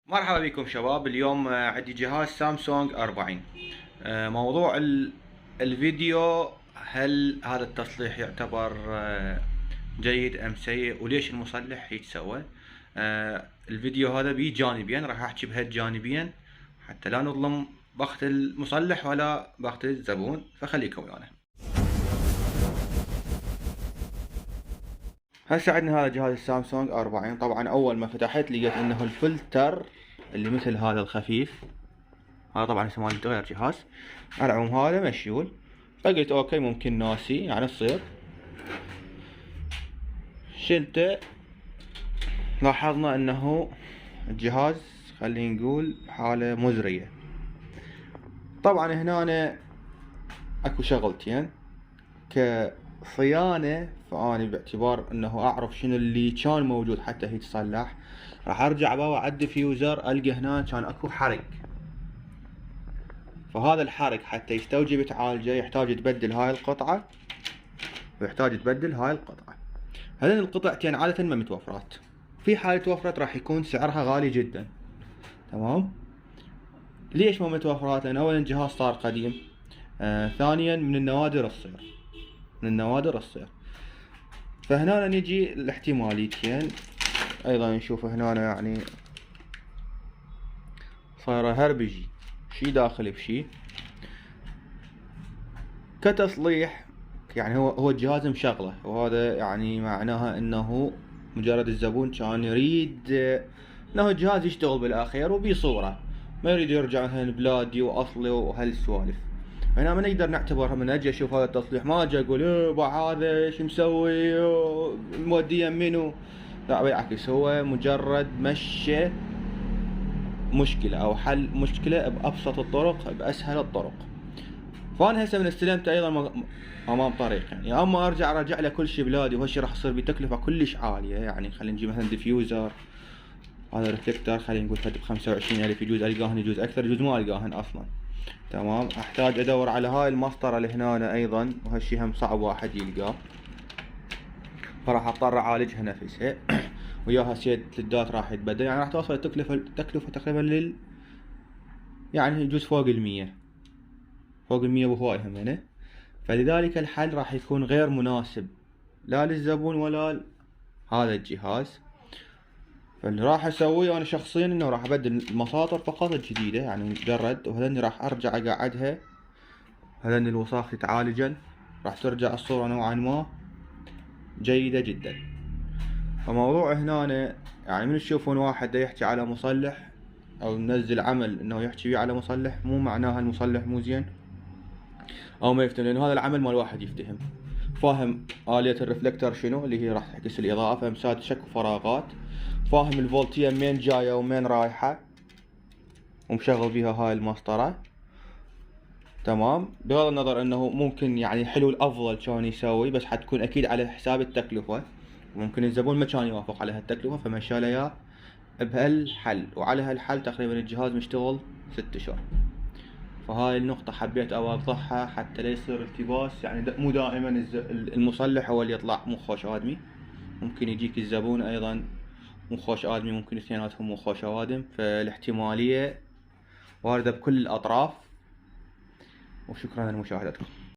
مرحبا بكم شباب. اليوم عندي جهاز سامسونج 40. موضوع الفيديو، هل هذا التصليح يعتبر جيد ام سيء، وليش المصلح يتسوى؟ الفيديو هذا بيه جانبين، راح احكي بهالجانبين حتى لا نظلم بخت المصلح ولا بخت الزبون، فخليكم ويانا. هسه عندنا هذا جهاز السامسونج 40. طبعا اول ما فتحت لقيت انه الفلتر اللي مثل هذا الخفيف، هذا طبعا هسه مال تغير جهاز، على العموم هذا مشيول. فقلت اوكي ممكن ناسي يعني تصير، شلته. لاحظنا انه الجهاز خلينا نقول حالة مزرية. طبعا هنا أنا اكو شغلتين كصيانة، فاني باعتبار انه اعرف شنو اللي كان موجود حتى هي تصلح، راح ارجع باوع على الديفيوزر القى هنا كان اكو حرق. فهذا الحرق حتى يستوجب تعالجه يحتاج تبدل هاي القطعة ويحتاج تبدل هاي القطعة. هذين القطعتين عادة ما متوفرات، في حال توفرت راح يكون سعرها غالي جدا. تمام. ليش ما متوفرات؟ لان اولا الجهاز صار قديم، ثانيا من النوادر تصير. فهنا نجي الاحتماليتين ايضا نشوف هنا يعني صايره هربجي، شي داخل بشي كتصليح. يعني هو الجهاز مشغله، وهذا يعني معناها انه مجرد الزبون كان يريد انه الجهاز يشتغل بالاخير وبصوره، ما يريد يرجع مثلا بلادي واصلي وهالسوالف. هنا ما نقدر نعتبرها من اجي اشوف هذا التصليح ما اجي اقول هذا ايش مسوي موديه منو. لا بالعكس، هو مجرد مشي مشكله او حل مشكله بابسط الطرق باسهل الطرق. فانا هسه من استلمت ايضا امام طريق، يعني يا اما ارجع له كل شيء بلادي، وهالشيء راح يصير بتكلفه كلش عاليه. يعني خلينا نجيب مثلا ديفيوزر، هذا ريفلكتر خلينا نقول فد ب25,000، يجوز القاهن يجوز اكثر يجوز ما القاهن اصلا. تمام. احتاج ادور على هاي المسطره اللي هنا ايضا، وهالشيء هم صعب واحد يلقاه، فراح اضطر اعالجها نفسها. وياها سيد للدات راح يتبدل، يعني راح توصل التكلفه تقريبا يعني يجوز فوق ال100 وهواي همينه. فلذلك الحل راح يكون غير مناسب لا للزبون ولا هذا الجهاز. فاللي راح اسويه انا شخصيا انه راح ابدل المساطر فقط الجديدة، يعني مجرد، وهذني راح ارجع اقعدها، هذني الوساخ تتعالجن، راح ترجع الصورة نوعا ما جيدة جدا. فموضوع هنا أنا يعني من تشوفون واحد دا يحكي على مصلح او منزل عمل انه يحكي فيه على مصلح، مو معناها المصلح مو زين او ما يفتهم، لان هذا العمل مال واحد يفتهم، فاهم آلية الرفلكتر شنو اللي هي راح تعكس الإضاءة، فاهم ساد شك وفراغات، فاهم الفولتية منين جاية ومين رايحة، ومشغل بيها هاي المسطرة. تمام. بغض النظر انه ممكن يعني حلو الافضل كان يسوي، بس حتكون اكيد على حساب التكلفة، وممكن الزبون ما كان يوافق على هالتكلفة، فمشى له اياه بهالحل، وعلى هالحل تقريبا الجهاز مشتغل 6 اشهر. فهاي النقطة حبيت اوضحها حتى لا يصير التباس، يعني مو دائما المصلح هو اللي يطلع مو خوش ادمي، ممكن يجيك الزبون ايضا مو خوش ادمي، ممكن اثنيناتهم مو خوش اوادم، فالاحتمالية واردة بكل الاطراف. وشكرا لمشاهدتكم.